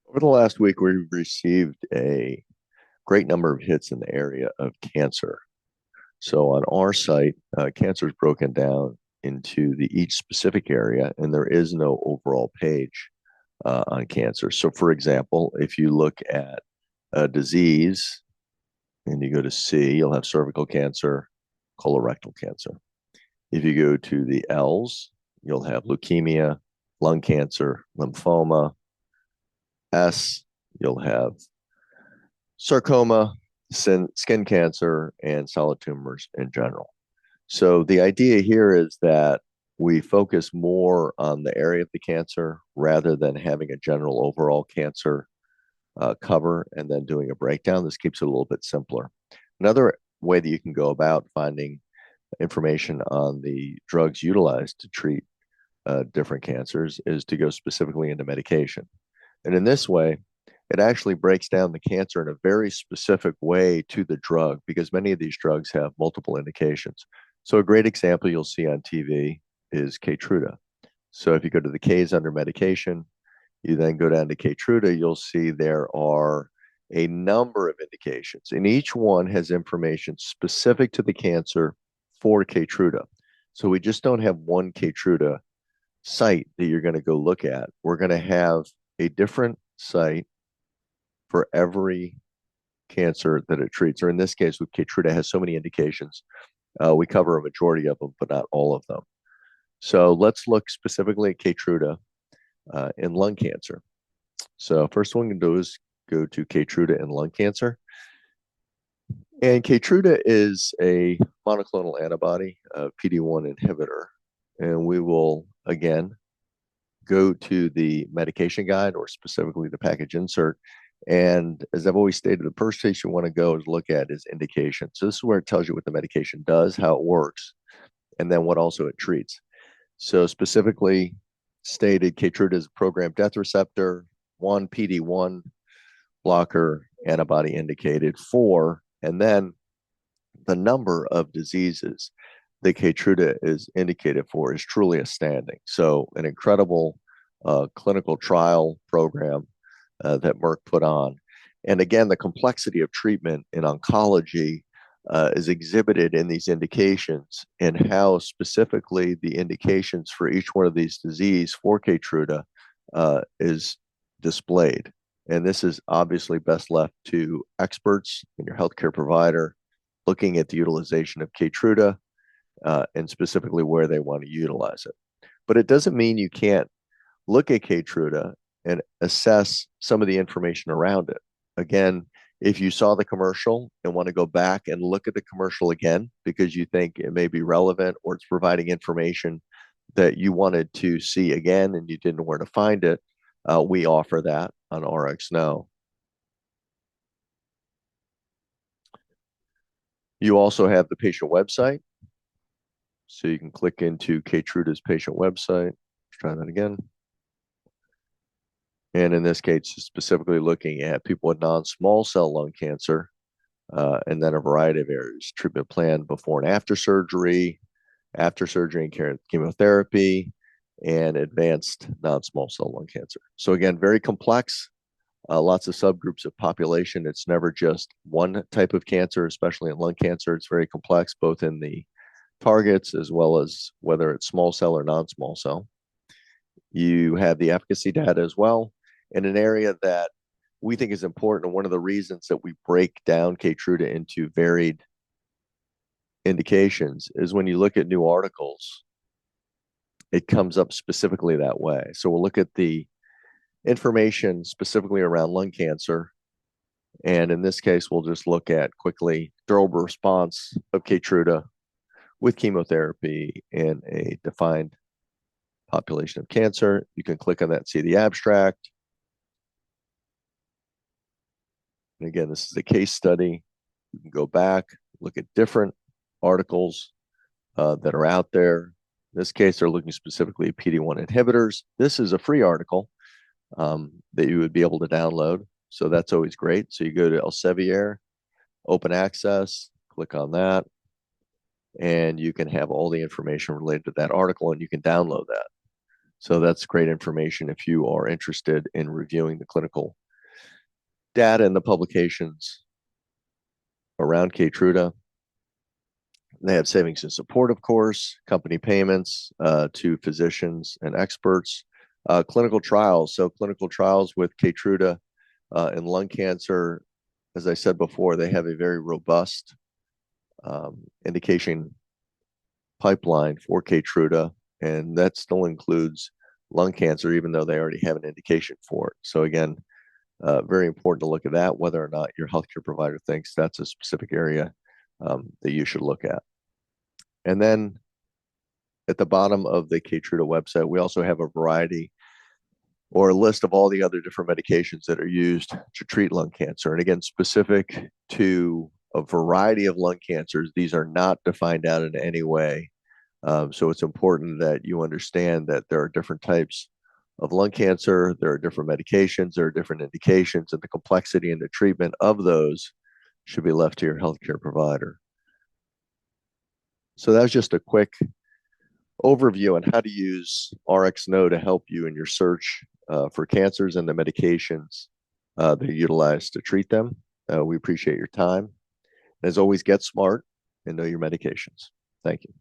Over the last week, we've received a great number of hits in the area of cancer. So on our site, cancer is broken down into each specific area, and there is no overall page on cancer. So, for example, if you look at a disease and you go to C, you'll have cervical cancer, colorectal cancer. If you go to the L's, you'll have leukemia, lung cancer, lymphoma. S, you'll have sarcoma, skin cancer, and solid tumors in general. So the idea here is that we focus more on the area of the cancer rather than having a general overall cancer cover and then doing a breakdown. This keeps it a little bit simpler. Another way that you can go about finding information on the drugs utilized to treat different cancers is to go specifically into medication. And in this way, it actually breaks down the cancer in a very specific way to the drug because many of these drugs have multiple indications. So, a great example you'll see on TV is Keytruda. So, if you go to the K's under medication, you then go down to Keytruda, you'll see there are a number of indications, and each one has information specific to the cancer for Keytruda. So, we just don't have one Keytruda site that you're going to go look at. We're going to have a different site for every cancer that it treats, or in this case, with Keytruda, has so many indications. We cover a majority of them, but not all of them. So let's look specifically at Keytruda in lung cancer. So first one we can do is go to Keytruda in lung cancer. And Keytruda is a monoclonal antibody, a PD-1 inhibitor. And we will, again, go to the medication guide or specifically the package insert. And as I've always stated, the first place you want to go is look at is indication. So this is where it tells you what the medication does, how it works, and then what also it treats. So specifically stated, Keytruda is a programmed death receptor, one PD-1 blocker antibody indicated for, and then the number of diseases that Keytruda is indicated for is truly astounding. So an incredible clinical trial program that Merck put on. And again, the complexity of treatment in oncology is exhibited in these indications and how specifically the indications for each one of these diseases for Keytruda is displayed. And this is obviously best left to experts and your healthcare provider looking at the utilization of Keytruda and specifically where they want to utilize it. But it doesn't mean you can't look at Keytruda and assess some of the information around it. Again, if you saw the commercial and want to go back and look at the commercial again because you think it may be relevant or it's providing information that you wanted to see again and you didn't know where to find it, we offer that on RX Now. You also have the patient website. So you can click into Keytruda's patient website. Let's try that again. And in this case, specifically looking at people with non-small cell lung cancer, and then a variety of areas, treatment plan before and after surgery and chemotherapy, and advanced non-small cell lung cancer. So again, very complex, lots of subgroups of population. It's never just one type of cancer, especially in lung cancer. It's very complex, both in the targets as well as whether it's small cell or non-small cell. You have the efficacy data as well in an area that we think is important. And one of the reasons that we break down Keytruda into varied indications is when you look at new articles, it comes up specifically that way. So we'll look at the information specifically around lung cancer. And in this case, we'll just look at quickly durable response of Keytruda with chemotherapy in a defined population of cancer. You can click on that, see the abstract. And again, this is a case study. You can go back, look at different articles that are out there. In this case, they're looking specifically at PD-1 inhibitors. This is a free article that you would be able to download. So that's always great. So you go to Elsevier, open access, click on that, and you can have all the information related to that article and you can download that. So that's great information if you are interested in reviewing the clinical data and the publications around Keytruda. They have savings and support, of course, company payments to physicians and experts, clinical trials. So clinical trials with Keytruda in lung cancer, as I said before, they have a very robust indication pipeline for Keytruda, and that still includes lung cancer, even though they already have an indication for it. So again, very important to look at that, whether or not your healthcare provider thinks that's a specific area that you should look at. And then at the bottom of the Keytruda website, we also have a variety or a list of all the other different medications that are used to treat lung cancer. And again, specific to a variety of lung cancers, these are not defined out in any way. So it's important that you understand that there are different types of lung cancer, there are different medications, there are different indications, and the complexity and the treatment of those should be left to your healthcare provider. So that was just a quick overview on how to use RxKnow to help you in your search for cancers and the medications that you utilize to treat them. We appreciate your time. As always, get smart and know your medications. Thank you.